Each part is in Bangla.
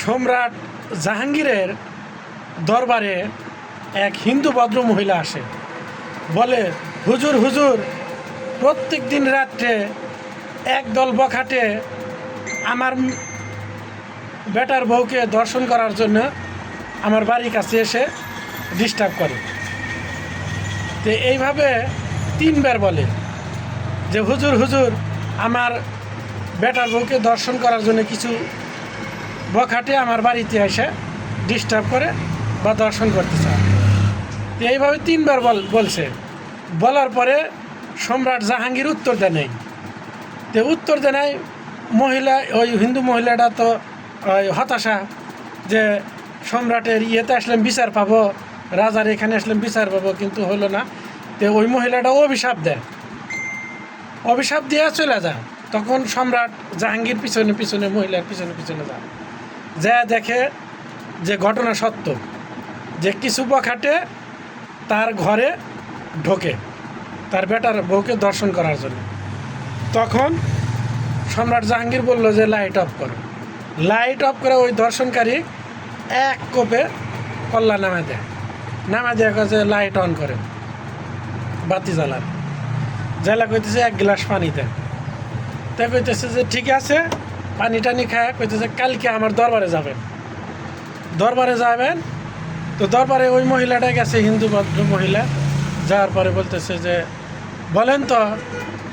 সম্রাট জাহাঙ্গীরের দরবারে এক হিন্দু ভদ্র মহিলা আসে, বলে, হুজুর হুজুর, প্রত্যেক দিন রাত্রে একদল বখাটে আমার বেটার বউকে দর্শন করার জন্য আমার বাড়ির কাছে এসে ডিস্টার্ব করে। তো এইভাবে 3 বার বলে যে হুজুর হুজুর, আমার বেটার বউকে দর্শন করার জন্য কিছু বখাটে আমার বাড়িতে এসে ডিস্টার্ব করে বা দর্শন করতে চায়। তো এইভাবে 3 বার বলছে। বলার পরে সম্রাট জাহাঙ্গীর উত্তর দেয় নাই। তো উত্তর দেয় নাই মহিলা, ওই হিন্দু মহিলাটা তো ওই হতাশা যে সম্রাটের ইয়েতে আসলাম বিচার পাবো, রাজার এখানে আসলাম বিচার পাবো, কিন্তু হলো না। তো ওই মহিলাটা অভিশাপ দেয়, অভিশাপ দিয়ে চলে যায়। তখন সম্রাট জাহাঙ্গীর পিছনে পিছনে মহিলার পিছনে পিছনে যায়, যা দেখে যে ঘটনা সত্য, যে কিছু বখাটে তার ঘরে ঢোকে তার বেটার বউকে দর্শন করার জন্য। তখন সম্রাট জাহাঙ্গীর বলল যে লাইট অফ করো। লাইট অফ করে ওই দর্শনকারী এক কোপে কল্লা নামা দেয়, নামা দেওয়ার কাছে লাইট অন করে, বাতি জ্বালার জ্বালা কইতেছে 1 গ্লাস পানি দেয়। তাই কইতেছে যে ঠিক আছে, পানি টানি খায়। কইতেছে কালকে আমার দরবারে যাবেন, দরবারে যাবেন। তো দরবারে ওই মহিলাটা গেছে, হিন্দু ভদ্র মহিলা। যাওয়ার পরে বলতেছে যে বলেন তো,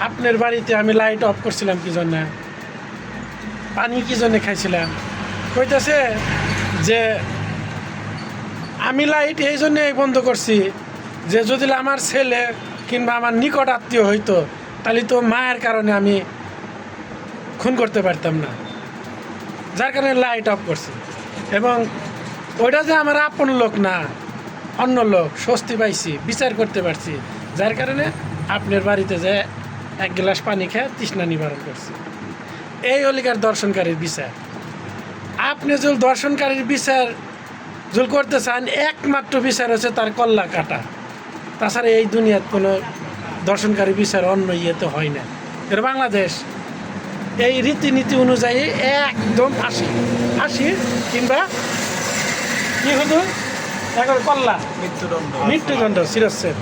আপনার বাড়িতে আমি লাইট অফ করছিলাম কি জন্যে, পানি কি জন্যে খাইছিলাম? কইতেছে যে আমি লাইট এই জন্যে বন্ধ করছি যে যদি আমার ছেলে কিংবা আমার নিকট আত্মীয় হইতো, তাহলে তো মায়ের কারণে আমি খুন করতে পারতাম না, যার কারণে লাইট অফ করছি। এবং ওইটা যে আমার আপন লোক না, অন্য লোক, স্বস্তি পাইছি, বিচার করতে পারছি, যার কারণে আপনার বাড়িতে যে 1 গ্লাস পানি খেয়ে তৃষ্ণা নিবারণ করছি। এই অলিকার দর্শনকারীর বিচার। আপনি যদি দর্শনকারীর বিচার যদি করতে চান, একমাত্র বিচার হচ্ছে তার কল্লা কাটা। তাছাড়া এই দুনিয়ার কোনো দর্শনকারী বিচার অন্য ইয়েতে হয় না। এটা বাংলাদেশ, এই রীতিনীতি অনুযায়ী একদম ফাঁসি কিংবা কি হতো এখন কল্লা, মৃত্যুদণ্ড, শিরশ্ছেদ।